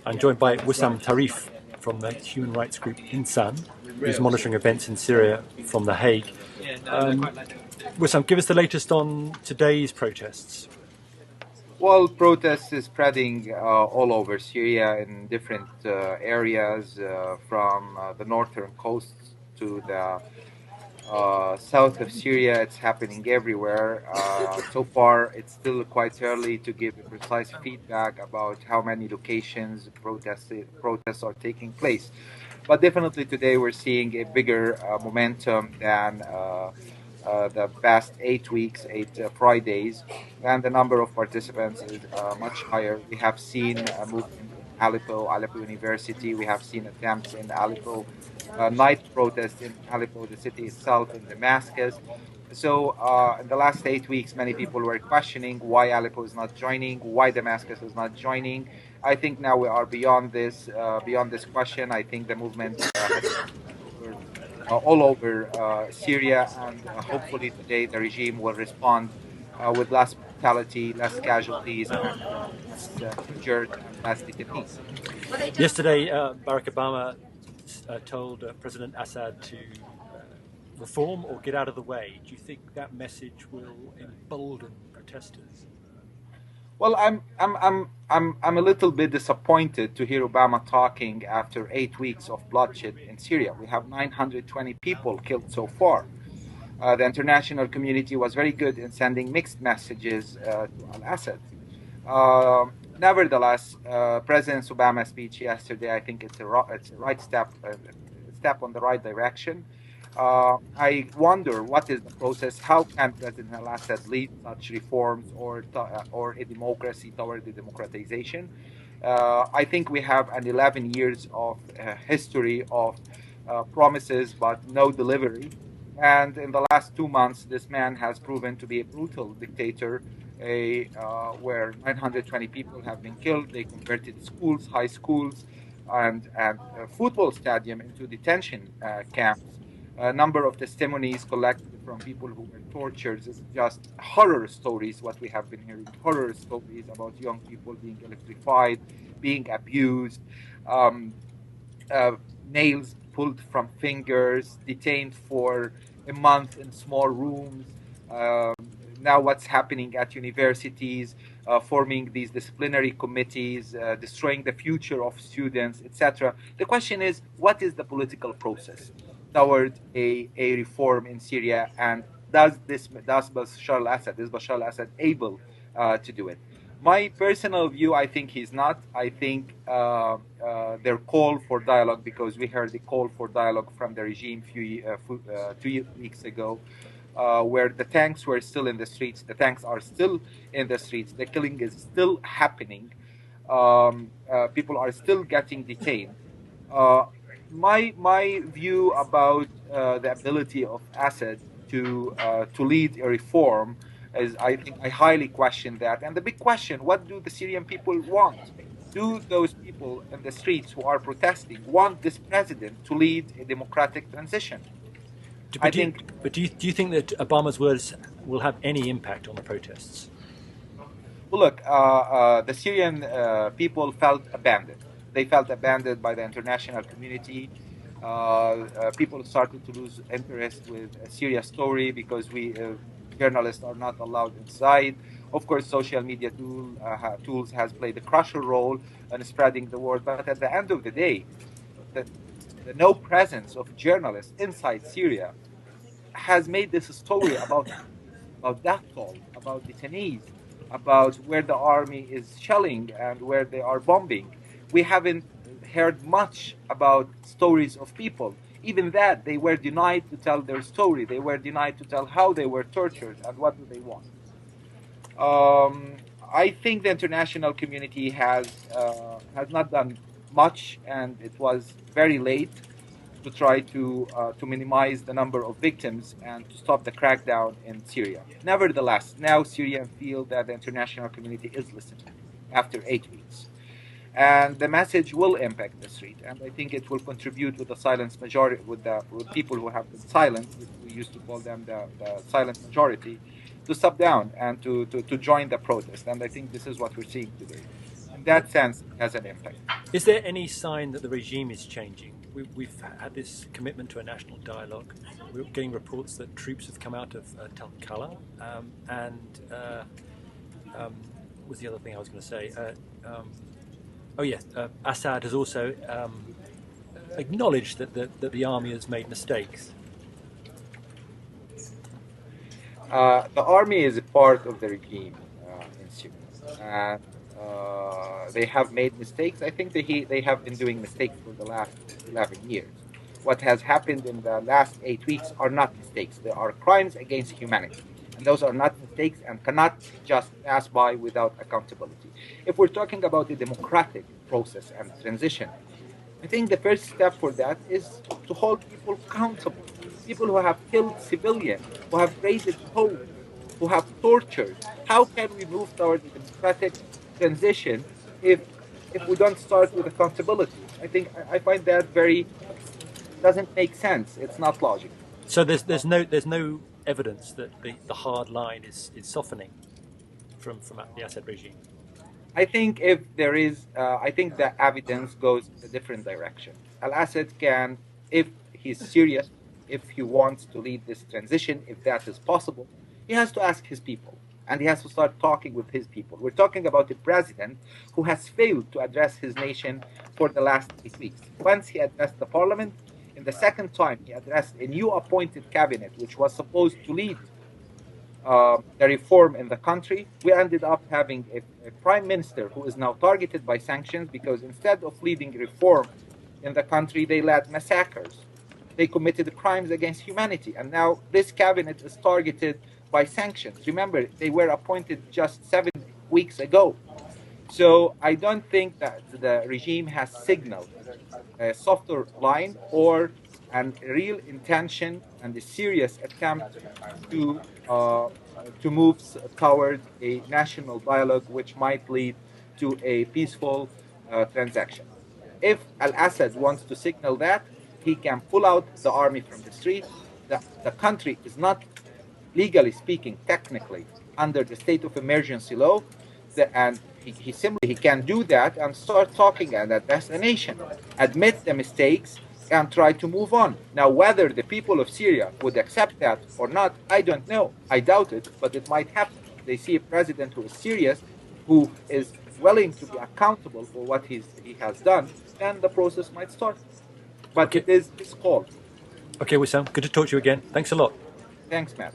I'm joined by Wisam Tarif from the human rights group Insan, who's monitoring events in Syria from The Hague. Wisam, give us the latest on today's protests. Well, protests is spreading all over Syria in different areas, from the northern coast to the south of Syria. It's happening everywhere. So far, it's still quite early to give a precise feedback about how many locations protests are taking place. But definitely today we're seeing a bigger momentum than the past 8 weeks, 8 Fridays, and the number of participants is much higher. We have seen a movement in Aleppo University. We have seen attempts in Aleppo, night protests in Aleppo, the city itself, in Damascus. So in the last 8 weeks, many people were questioning why Aleppo is not joining, why Damascus is not joining. I think now we are beyond this question. I think the movement has all over Syria, and hopefully today the regime will respond with less brutality, less casualties, and less injured and less detainees. Yesterday, Barack Obama told President Assad to reform or get out of the way. Do you think that message will embolden protesters? Well, I'm a little bit disappointed to hear Obama talking after 8 weeks of bloodshed in Syria. We have 920 people killed so far. The international community was very good in sending mixed messages to al-Assad. Nevertheless, President Obama's speech yesterday, I think it's a right step on the right direction. I wonder what is the process. How can President al-Assad lead such reforms or a democracy toward the democratization? I think we have an 11 years of history of promises but no delivery. And in the last 2 months, this man has proven to be a brutal dictator, where 920 people have been killed. They converted schools, high schools, and a football stadium into detention camps. A number of testimonies collected from people who were tortured is just horror stories. What we have been hearing, horror stories about young people being electrified, being abused, nails pulled from fingers, detained for a month in small rooms. Now what's happening at universities, forming these disciplinary committees, destroying the future of students, etc. The question is, what is the political process toward a reform in Syria, and is Bashar al-Assad able to do it? My personal view, I think he's not. I think their call for dialogue, because we heard the call for dialogue from the regime 2 weeks ago, where the tanks were still in the streets. The tanks are still in the streets. The killing is still happening. People are still getting detained. My view about the ability of Assad to lead a reform is, I think, I highly question that. And the big question: what do the Syrian people want? Do those people in the streets who are protesting want this president to lead a democratic transition? But do you think that Obama's words will have any impact on the protests? Well, look, the Syrian people felt abandoned. They felt abandoned by the international community. People started to lose interest with a Syria story because we journalists are not allowed inside. Of course, social media tools has played a crucial role in spreading the word. But at the end of the day, the no presence of journalists inside Syria has made this a story about death toll, about detainees, about where the army is shelling and where they are bombing. We haven't heard much about stories of people. Even that, they were denied to tell their story. They were denied to tell how they were tortured and what do they want. I think the international community has not done much, and it was very late to try to minimize the number of victims and to stop the crackdown in Syria. Nevertheless, now Syrians feel that the international community is listening after 8 weeks. And the message will impact the street, and I think it will contribute with the silent majority, with people who have been silent. We used to call them the silent majority, to step down and to join the protest. And I think this is what we're seeing today. In that sense, it has an impact. Is there any sign that the regime is changing? We've had this commitment to a national dialogue. We're getting reports that troops have come out of Tel Kala, and what was the other thing I was going to say? Assad has also acknowledged that the army has made mistakes. The army is a part of the regime in Syria. They have made mistakes. I think they have been doing mistakes for the last 11 years. What has happened in the last 8 weeks are not mistakes. They are crimes against humanity. And those are not mistakes and cannot just pass by without accountability. If we're talking about the democratic process and transition, I think the first step for that is to hold people accountable. People who have killed civilians, who have raided homes, who have tortured. How can we move towards a democratic transition if we don't start with accountability? I think I find that very doesn't make sense. It's not logical. So there's no evidence that the hard line is softening from the Assad regime. I think if there is, I think the evidence goes in a different direction. Al-Assad can, if he's serious, if he wants to lead this transition, if that is possible, he has to ask his people. And he has to start talking with his people. We're talking about a president who has failed to address his nation for the last 8 weeks. Once he addressed the parliament, in the second time he addressed a new appointed cabinet, which was supposed to lead the reform in the country. We ended up having a prime minister who is now targeted by sanctions because instead of leading reform in the country, they led massacres. They committed crimes against humanity. And now this cabinet is targeted by sanctions. Remember, they were appointed just 7 weeks ago. So I don't think that the regime has signaled a softer line or a real intention and a serious attempt to move toward a national dialogue which might lead to a peaceful transaction. If Al-Assad wants to signal that, he can pull out the army from the street. The country is not, legally speaking, technically, under the state of emergency law, and he can do that and start talking and address the nation, admit the mistakes, and try to move on. Now, whether the people of Syria would accept that or not, I don't know. I doubt it, but it might happen. They see a president who is serious, who is willing to be accountable for what he has done, then the process might start. But Okay. it is called. Okay, Wisam, good to talk to you again. Thanks a lot. Thanks, Matt.